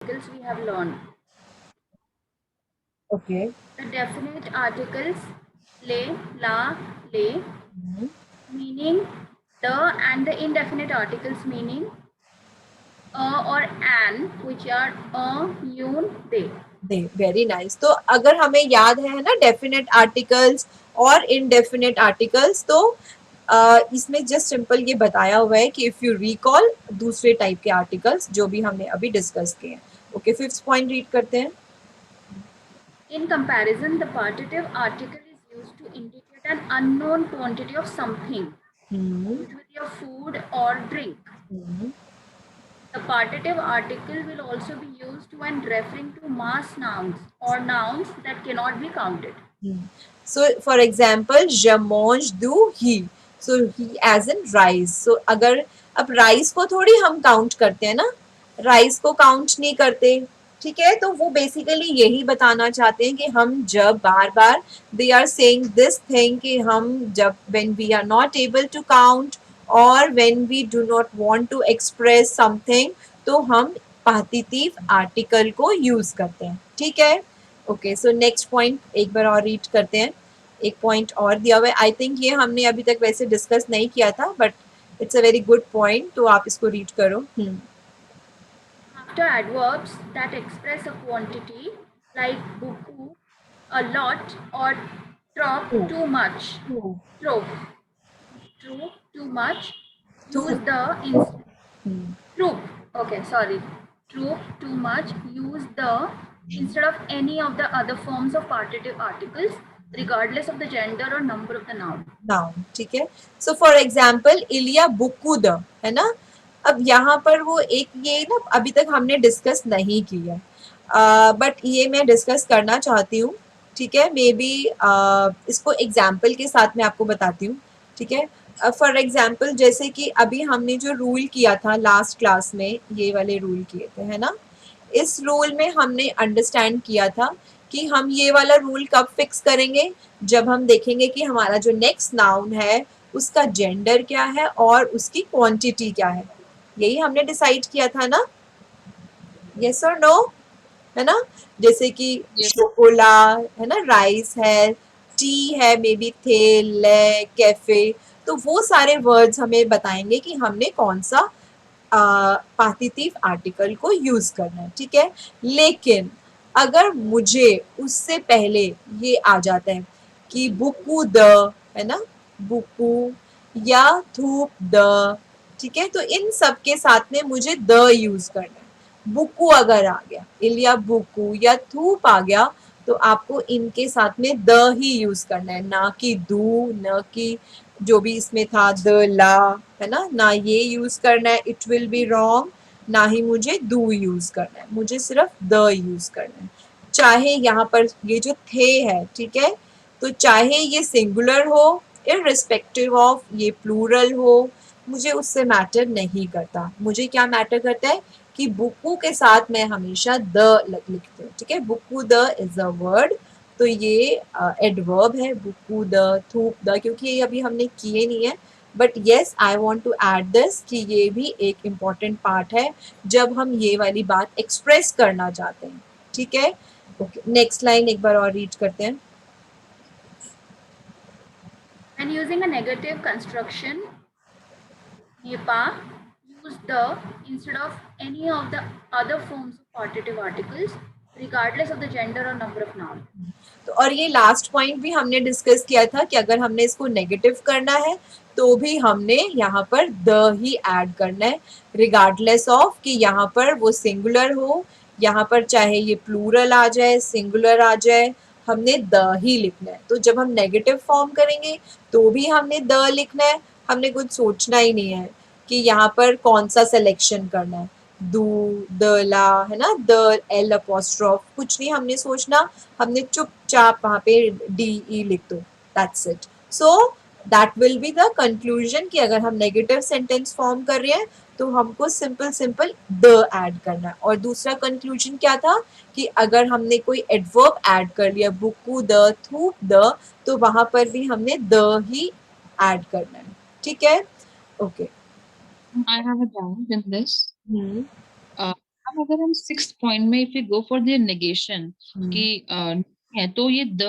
articles we have learned. Okay. The definite articles le, la, le, meaning the, and the indefinite articles meaning or an, which are un, they. They, very nice. तो अगर हमें याद है ना definite articles और indefinite articles, तो इसमें just simple ये बताया हुआ है कि इफ यू रिकॉल दूसरे टाइप के आर्टिकल्स जो भी हमने अभी डिस्कस किए हैं। ओके, फिफ्थ पॉइंट रीड करते हैं। In comparison, the partitive article is used to indicate an unknown quantity of something, usually of food or drink. The partitive article will also be used when referring to mass nouns or nouns that cannot be counted. So for example, je mange du he, so he as in rice। so अगर अब rice को थोड़ी हम count करते हैं ना, rice को count नहीं करते, ठीक है। तो वो बेसिकली यही बताना चाहते हैं कि हम जब बार बार they are saying this thing कि हम जब when we are not able to count और when we do not want to express something, तो हम पार्टिसिप आर्टिकल को यूज करते हैं, ठीक है। ओके, सो नेक्स्ट पॉइंट एक बार और रीड करते हैं। एक पॉइंट और दिया हुआ है, आई थिंक ये हमने अभी तक वैसे डिस्कस नहीं किया था, but it's a very good point, तो आप इसको रीड करो। After adverbs that express a quantity like beaucoup, a lot, or trop, too much, trop, true, too much, use the troop. Okay, sorry. Troop, too much, use the instead of any of the other forms of partitive articles, regardless of the gender or number of the noun. Noun, ठीक है। So for example इलिया बुकुद, है ना। अब यहाँ पर वो एक ये ना अभी तक हमने डिस्कस नहीं किया, बट ये मैं डिस्कस करना चाहती हूँ, ठीक है। मे बी इसको एग्जाम्पल के साथ मैं आपको बताती हूँ, ठीक है। फॉर एग्जाम्पल जैसे कि अभी हमने जो रूल किया था लास्ट क्लास में, ये वाले रूल किए थे, है ना। इस रूल में हमने अंडरस्टैंड किया था कि हम ये वाला रूल कब फिक्स करेंगे, जब हम देखेंगे कि हमारा जो नेक्स्ट नाउन है उसका जेंडर क्या है और उसकी क्वांटिटी क्या है। यही हमने डिसाइड किया था ना, यस और नो, है ना। जैसे कि शोकोला है ना, राइस है, टी है, मे बी थे, ले, कैफे, तो वो सारे वर्ड्स हमें बताएंगे कि हमने कौन सा पार्टिसिप आर्टिकल को यूज करना है, ठीक है। लेकिन अगर मुझे उससे पहले ये आ जाता है कि बुकू द, है ना, बुकू या धूप द, ठीक है, तो इन सब के साथ में मुझे द यूज करना है। बुकू अगर आ गया, इलिया बुकू या धूप आ गया, तो आपको इनके साथ में द ही यूज करना है, ना कि दू, न कि जो भी इसमें था द, ला, है ना ये यूज करना है, इट विल बी रॉन्ग। ना ही मुझे डू यूज करना है, मुझे सिर्फ द यूज करना है। चाहे यहाँ पर ये जो थे है, ठीक है, तो चाहे ये सिंगुलर हो, इररिस्पेक्टिव ऑफ ये प्लूरल हो, मुझे उससे मैटर नहीं करता। मुझे क्या मैटर करता है कि बुकू के साथ मैं हमेशा द लिखती हूँ, ठीक है। बुकू द इज अ वर्ड, तो ये एडवर्ब है, बुकू द, थूप द, क्योंकि ये अभी हमने किए नहीं है, but yes I want to add this कि ये भी एक इम्पॉर्टेंट पार्ट है जब हम ये वाली बात एक्सप्रेस करना चाहते हैं, ठीक है। ओके, नेक्स्ट लाइन एक बार और रीड करते हैं। When using a negative construction, Nepa, use the instead of any of the other forms of partitive articles, regardless of the gender or number of nouns. तो और ये लास्ट पॉइंट भी हमने discuss किया था कि अगर हमने इसको नेगेटिव करना है तो भी हमने यहाँ पर द ही ऐड करना है, रिगार्डलेस ऑफ कि यहाँ पर वो सिंगुलर हो, यहाँ पर चाहे ये प्लूरल आ जाए, सिंगुलर आ जाए, हमने द ही लिखना है। तो जब हम नेगेटिव फॉर्म करेंगे तो भी हमने द लिखना है, हमने कुछ सोचना ही नहीं है कि यहाँ पर कौन सा सिलेक्शन करना है, दू, द, ला, है ना, द, एल अपोस्ट्रोफ, कुछ नहीं हमने सोचना, हमने चुपचाप वहाँ पे डी ई लिख दो, that's it. So that will be the conclusion कि अगर हम नेगेटिव सेंटेंस फॉर्म कर रहे हैं तो हमको सिंपल सिंपल द ऐड करना है। और दूसरा कंक्लूजन क्या था कि अगर हमने कोई एडवर्ब ऐड कर लिया, बुकू द, थूप द, तो वहां पर भी हमने द ही ऐड करना है, ठीक है। Okay. I have a doubt in this. Hmm, अब अगर हम 6th पॉइंट में if we go for the negation कि है तो ये द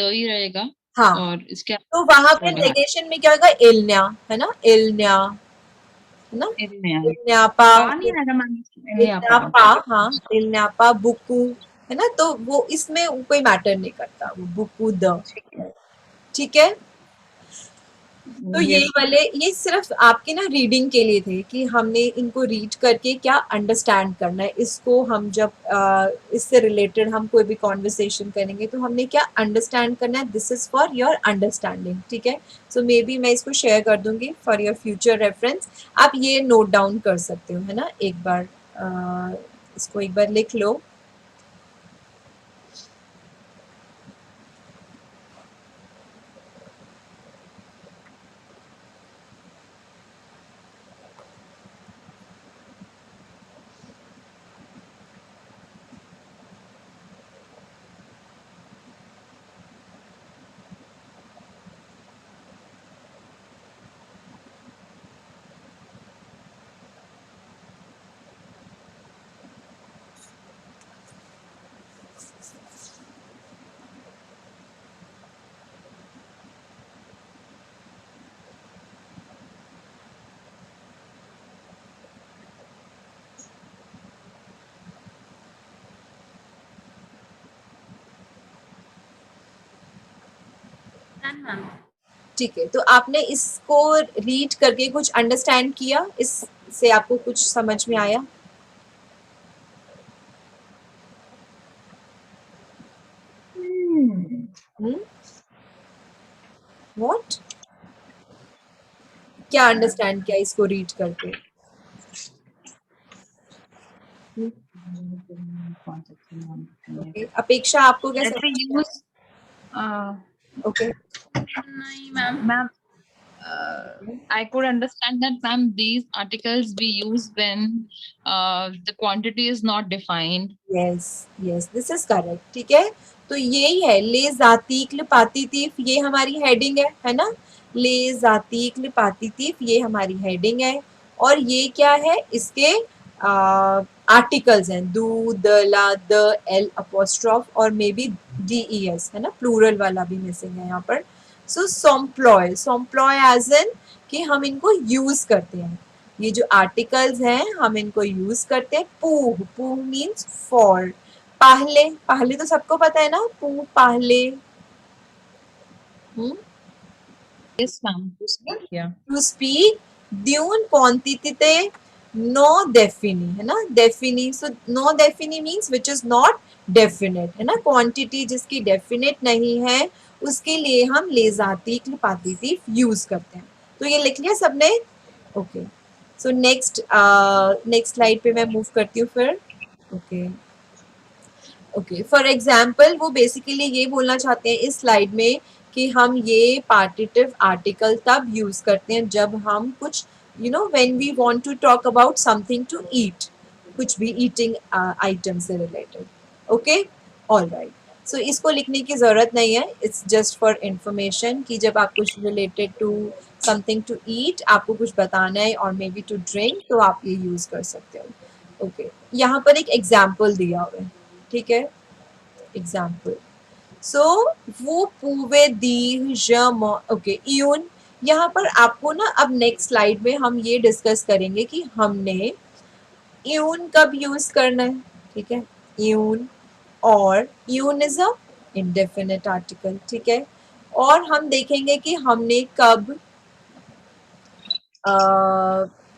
ही रहेगा। हाँ, और इसके तो वहां पे वर्ड नेगेशन में क्या होगा, इल्न्या, है ना, इल्न्या, है ना, है। इल्न्यापा, पा नहीं आएगा मैम, नहीं आ पा। इल्न्यापा, हाँ, इल्न्यापा, बुकु, है ना, तो वो इसमें कोई मैटर नहीं करता, वो बुकु द, ठीक है। तो ये यस वाले, ये सिर्फ आपके ना रीडिंग के लिए थे कि हमने इनको रीड करके क्या अंडरस्टैंड करना है, इसको हम जब इससे रिलेटेड हम कोई भी कॉन्वर्सेशन करेंगे तो हमने क्या अंडरस्टैंड करना है, this is for your understanding, ठीक है। सो मे बी मैं इसको शेयर कर दूंगी फॉर योर फ्यूचर रेफरेंस, आप ये नोट डाउन कर सकते हो, है ना, एक बार इसको एक बार लिख लो। मैम ठीक है, तो आपने इसको रीड करके कुछ अंडरस्टैंड किया, इससे आपको कुछ समझ में आया? व्हाट, क्या अंडरस्टैंड किया इसको रीड करके? ओके, अपेक्षा आपको क्या लेट मी समझ में यूज आया? ओके, नहीं ma'am. Ma'am I could understand that, ma'am. These articles we use when the quantity is not defined. Yes yes, this is correct, ठीक है। तो यही है, ले जातीक ल पातीतीफ, ये हमारी हेडिंग है ना, ले जातीक ल पातीतीफ ये हमारी हेडिंग है। और ये क्या है, इसके आर्टिकल्स हैं, दू, द, ला, द, एल अपोस्ट्रोफ और maybe D E S, है ना, प्लूरल वाला भी मिसिंग है यहाँ पर। सो सोम्प्लॉय, सोम्प्लॉय एज इन कि हम इनको यूज करते हैं, ये जो आर्टिकल्स हैं हम इनको यूज करते हैं। Pooh, Pooh means for. पहले, पहले तो सबको पता है ना, पूह पहले। Yes, ma'am. To speak, yeah. To speak, द्यून क्वांटिटीते, नो डेफिनी, है ना, डेफिनी, सो नो डेफिनी means which is not definite, है ना, क्वांटिटी जिसकी डेफिनेट नहीं है उसके लिए हम लेजातीक पातीतीफ यूज करते हैं। तो ये लिख लिया सबने? Okay, so next next slide पे मैं मूव करती हूँ फिर। ओके ओके, फॉर एग्जाम्पल वो बेसिकली ये बोलना चाहते हैं इस स्लाइड में कि हम ये पार्टिटिव आर्टिकल तब यूज करते हैं जब हम कुछ when we want to talk about something to eat, कुछ भी ईटिंग आइटम से related. Okay, all right, so इसको लिखने की जरूरत नहीं है, इट्स जस्ट फॉर इंफॉर्मेशन कि जब आप कुछ related to something to eat, आपको कुछ बताना है और मे बी टू ड्रिंक, तो आप ये यूज कर सकते हो। ओके, यहाँ पर एक एग्जाम्पल दिया हुआ है, ठीक है, एग्जाम्पल। सो वो पूवे दी ओके, इयून, यहाँ पर आपको ना अब नेक्स्ट स्लाइड में हम ये डिस्कस करेंगे कि हमने इयून कब यूज करना है, ठीक है, इयून, और इयून इज अ इंडेफिनिट आर्टिकल, ठीक है, और हम देखेंगे कि हमने कब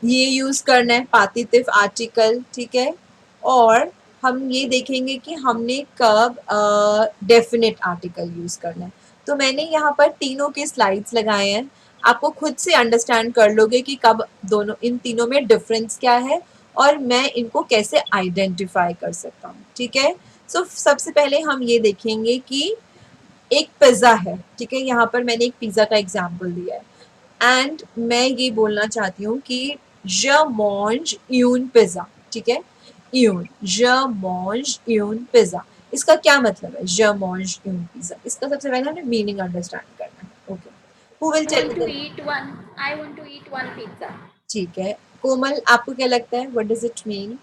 ये यूज करना है पातितिव आर्टिकल, ठीक है, और हम ये देखेंगे कि हमने कब डेफिनेट आर्टिकल यूज करना है। तो मैंने यहाँ पर तीनों के स्लाइड्स लगाए हैं, आपको खुद से अंडरस्टैंड कर लोगे कि कब दोनों, इन तीनों में डिफरेंस क्या है और मैं इनको कैसे आइडेंटिफाई कर सकता हूँ, ठीक है। सो सबसे पहले हम ये देखेंगे कि एक पिज्जा है, ठीक है, यहाँ पर मैंने एक पिज्जा का एग्जाम्पल दिया है एंड मैं ये बोलना चाहती हूँ कि je mange une pizza, ठीक है, une, je mange une pizza, इसका क्या मतलब है je mange une pizza, इसका सबसे पहले हमें मीनिंग अंडरस्टैंड करना है। Okay, who will I tell want to me? eat one. I want to eat one pizza. ठीक है, कोमल आपको क्या लगता है, what does it mean?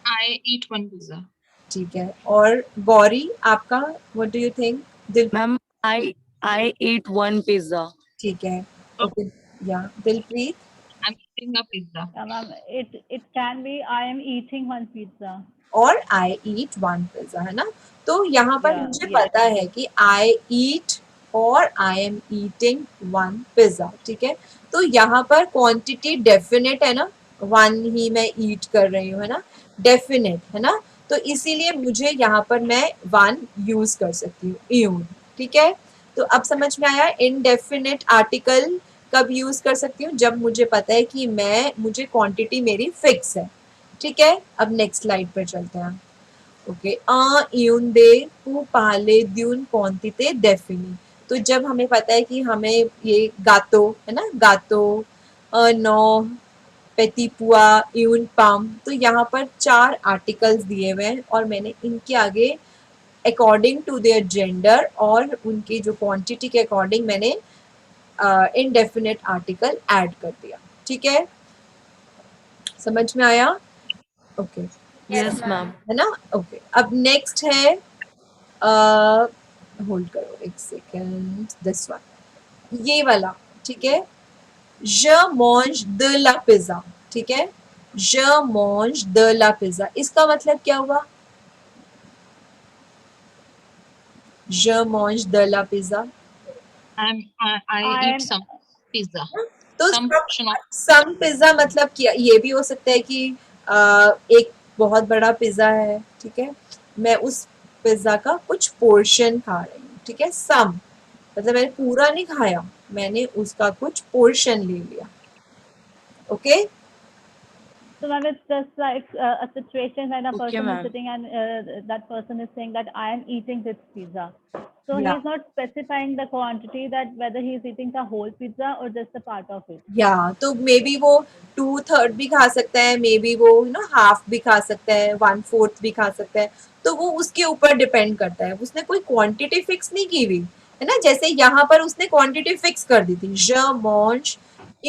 I eat one pizza. ठीक है, और गौरी आपका व्हाट डू यू थिंक? दिल, Ma'am, I eat one pizza. ठीक है, Oh, ओके, या Dilpreet? I'm eating a pizza. Ma'am, it can be I am eating one pizza. और आई ईट one pizza, है ना? तो यहाँ पर Yeah, मुझे yes. पता है कि आई ईट और I am eating one pizza, ठीक है? तो यहाँ पर क्वांटिटी डेफिनेट है ना, वन ही मैं ईट कर रही हूँ, है ना, डेफिनेट, है ना? तो इसीलिए मुझे यहाँ पर मैं वन यूज कर सकती हूँ, यून, ठीक है? तो अब समझ में आया इनडेफिनेट आर्टिकल कब यूज कर सकती हूँ? जब मुझे पता है कि मुझे क्वांटिटी मेरी फिक्स है, ठीक है? अब नेक्स्ट स्लाइड पर चलते हैं। ओके, यून दे पू पहले द्यून क्वांटिटे डेफिनी। तो जब हमें पता है कि हमें ये गातो, है ना, गातो, नो, पेतिपुआ, यून पम, तो यहाँ पर 4 आर्टिकल्स दिए हुए हैं और मैंने इनके आगे अकॉर्डिंग टू देयर जेंडर और उनकी जो क्वांटिटी के अकॉर्डिंग मैंने इनडेफिनेट आर्टिकल ऐड कर दिया, ठीक है? समझ में आया? Okay, Yes, ma'am. है ना? ओके, अब नेक्स्ट है, होल्ड करो एक सेकेंड, दिस वन, ये वाला, ठीक है? Je mange de la pizza, ठीक है? Je mange de la pizza, इसका मतलब क्या हुआ? Je mange de la pizza, I I'm eat some pizza. तो Some portion of some pizza मतलब क्या? ये भी हो सकता है कि एक बहुत बड़ा पिज्जा है, ठीक है, मैं उस पिज्जा का कुछ पोर्शन खा रही हूँ, ठीक है? सम मतलब मैंने पूरा नहीं खाया, मैंने उसका कुछ पोर्शन ले लिया, okay? so ma'am, it's just like a situation when a Okay, person is ma'am. sitting and that person is saying that I am eating this pizza. So Yeah. he's not specifying the quantity that whether he's eating the whole pizza or just a part of it. या तो may be वो 2/3 भी खा सकता है, may be वो half भी खा सकता है, 1/4 भी खा सकता है, तो वो उसके ऊपर डिपेंड करता है, उसने कोई क्वांटिटी फिक्स नहीं की हुई, है ना? जैसे यहाँ पर उसने क्वांटिटी फिक्स कर दी थी, je mange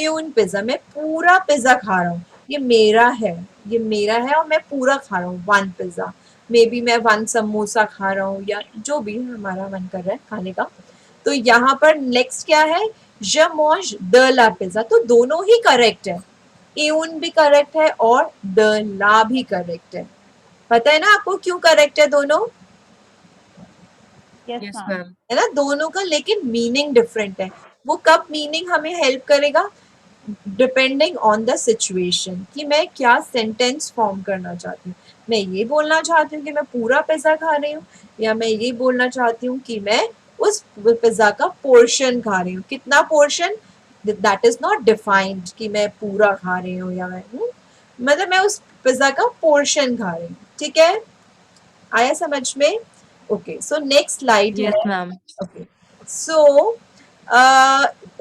une पिज्जा, मैं पूरा पिज्जा खा रहा हूँ, ये मेरा है, ये मेरा है और मैं पूरा खा रहा हूँ वन पिज्जा, मे बी मैं वन समोसा खा रहा हूँ या जो भी हमारा मन कर रहा है खाने का। तो यहाँ पर नेक्स्ट क्या है? Je mange de la pizza, तो दोनों ही करेक्ट है, un भी करेक्ट है और de la भी करेक्ट है। पता है ना आपको क्यों करेक्ट है दोनों? Yes, Yes, ma'am. ma'am. है ना, दोनों का लेकिन मीनिंग डिफरेंट है। वो कब मीनिंग हमें हेल्प करेगा? डिपेंडिंग ऑन द सिचुएशन, कि मैं क्या सेंटेंस फॉर्म करना चाहती हूँ। मैं ये बोलना चाहती हूँ कि मैं पूरा पिज्जा खा रही हूँ, या मैं ये बोलना चाहती हूँ कि मैं उस पिज्जा का पोर्शन खा रही हूँ। कितना portion, that is not defined कि मैं पूरा खा रही हूँ या मैं मतलब मैं उस पिज्जा का पोर्शन खा रही हूँ, ठीक है? आया समझ में? Okay, so next slide Yes, है। ma'am. ओके, सो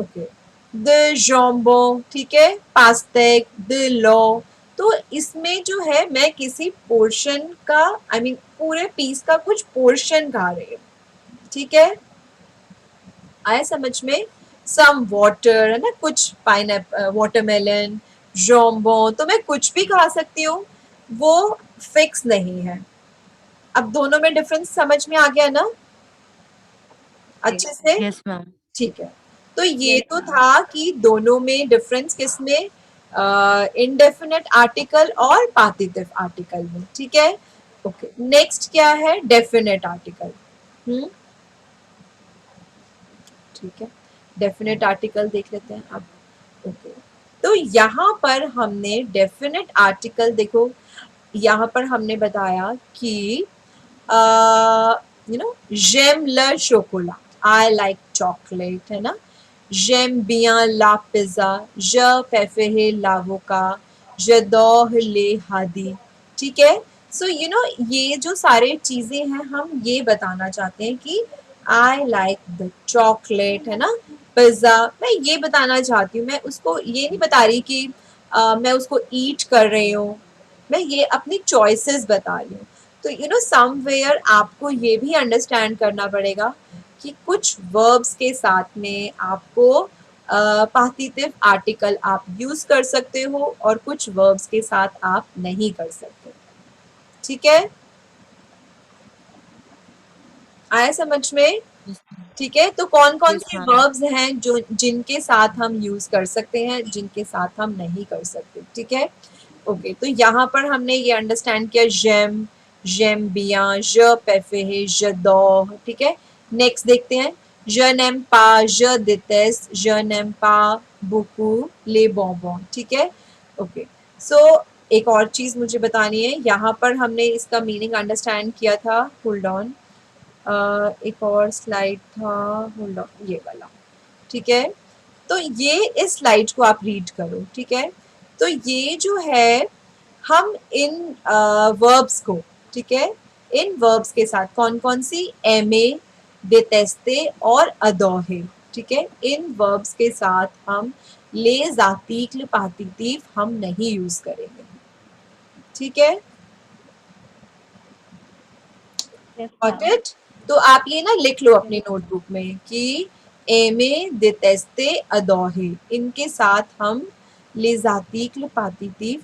ओके, द जॉम्बो, ठीक है, पास्तेक, द लॉ, तो इसमें जो है मैं किसी पोर्शन का, आई मीन पूरे पीस का कुछ पोर्शन खा रही हूँ, ठीक है? आया समझ में? सम वाटर, है ना, कुछ पाइनएप्पल, वाटरमेलन, जॉम्बो, तो मैं कुछ भी खा सकती हूँ, वो फिक्स नहीं है। अब दोनों में डिफरेंस समझ में आ गया ना अच्छे से? Yes, ma'am. ठीक है, तो ये Yes, तो ma'am. था कि दोनों में डिफरेंस किसमें, इनडेफिनेट आर्टिकल और पार्टिसिप आर्टिकल में, ठीक है? ओके, नेक्स्ट क्या है? Definite article. ठीक है, डेफिनेट आर्टिकल देख लेते हैं अब। ओके, तो यहाँ पर हमने डेफिनेट आर्टिकल, देखो यहाँ पर हमने बताया कि j'aime le chocolat, I like chocolate, है ना? j'aime bien la pizza, je préfère l'avocat, j'adore les hadis, ठीक है? सो ये जो सारे चीजें हैं, हम ये बताना चाहते हैं कि आई लाइक द चॉकलेट, है ना, पिज्जा, मैं ये बताना चाहती हूँ, मैं उसको ये नहीं बता रही कि मैं उसको ईट कर रही हूँ, मैं ये अपनी चॉइसेस बता रही हूँ। तो समवेयर आपको ये भी अंडरस्टैंड करना पड़ेगा कि कुछ वर्ब्स के साथ में आपको पार्टिसिप आर्टिकल आप यूज कर सकते हो और कुछ वर्ब्स के साथ आप नहीं कर सकते, ठीक है, आया समझ में? ठीक है, तो कौन कौन Yes, से ma'am. वर्ब्स हैं जो जिनके साथ हम यूज कर सकते हैं, जिनके साथ हम नहीं कर सकते, ठीक है। ओके, तो यहाँ पर हमने ये अंडरस्टैंड किया जेम, जेम बिया, ज पैफे है, ज दो, ठीक है। नेक्स्ट देखते हैं, je n'aime pas, je déteste, je n'aime pas beaucoup les bonbons, ठीक है। ओके, सो एक और चीज मुझे बतानी है, यहाँ पर हमने इसका मीनिंग अंडरस्टैंड किया था, होल्ड ऑन, एक और स्लाइड था, होल्ड ऑन, ये वाला, ठीक है। तो ये इस स्लाइड को आप रीड करो, ठीक है। तो ये जो है, हम इन वर्ब्स को, ठीक है, इन वर्ब्स के साथ कौन कौन सी, एमे, देतेस्ते और अदौहे, ठीक है, इन वर्ब्स के साथ हम ले, जातीक्ल, पातीतीव हम नहीं यूज करेंगे, ठीक है। Yes, got ma'am. इट? तो आप ये ना लिख लो अपनी नोटबुक में कि एमे, देतेस्ते, अदौहे, इनके साथ हम ले, जातीक्ल, पातीतीव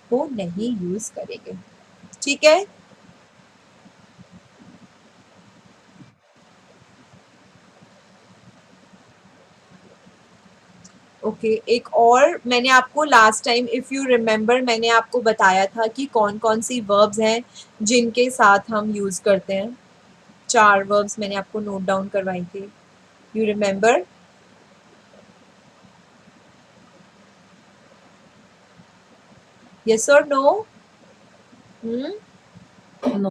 को नहीं यूज करेंगे, ठीक है। ओके, एक और मैंने आपको last time if you remember मैंने आपको बताया था कि कौन कौन सी वर्ब्स हैं जिनके साथ हम यूज करते हैं। 4 वर्ब्स मैंने आपको नोट डाउन करवाई थी, यू रिमेम्बर? यस और नो? No.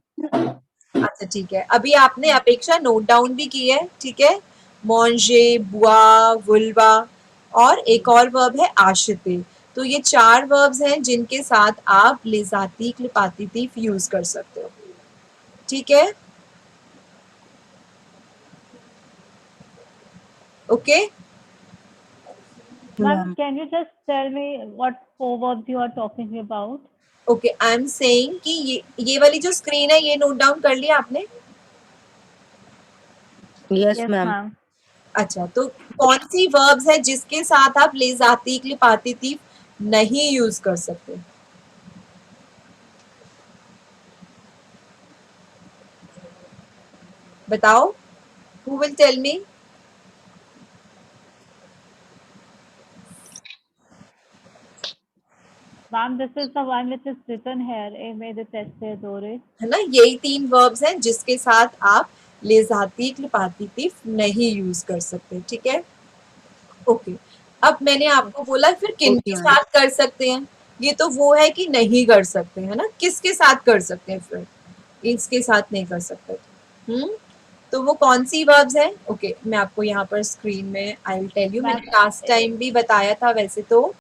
अच्छा ठीक है, अभी आपने अपेक्षा नोट डाउन भी की है, ठीक है। मॉन्जे, बुआ, वुल्वा, और एक और वर्ब है आशिते। तो ये 4 वर्ब्स हैं जिनके साथ आप लिजातीक, लिपातीतीफ यूज कर सकते हो, ठीक है। Okay, Ma'am, Ma'am. can you just tell me what 4 verbs you are talking about? Okay, I am saying कि ये वाली जो स्क्रीन है ये नोट डाउन कर लिया आपने? Yes, Yes, ma'am. ma'am. अच्छा, तो कौन सी वर्ब्स है जिसके साथ आप लिजातीक, लिपातीतीफ नहीं यूज कर सकते? बताओ, who will tell me? Ma'am, this is the one which is written here. Ame, deteste, adore. है ना, यही 3 वर्ब्स हैं जिसके साथ आप लिजातीक, लिपातीतीफ नहीं यूज कर सकते, ठीक है। ओके, अब मैंने आपको बोला फिर किन के Okay, ma'am. साथ कर सकते हैं, ये तो वो है कि नहीं कर सकते, है ना, किसके साथ कर सकते हैं फिर, इसके साथ नहीं कर सकते। तो वो कौन सी वर्ब्स हैं? ओके, मैं आपको यहाँ पर स्क्रीन में आई विल टेल यू, मैंने Ma'am, लास्ट टाइम भी बताया था वैसे तो।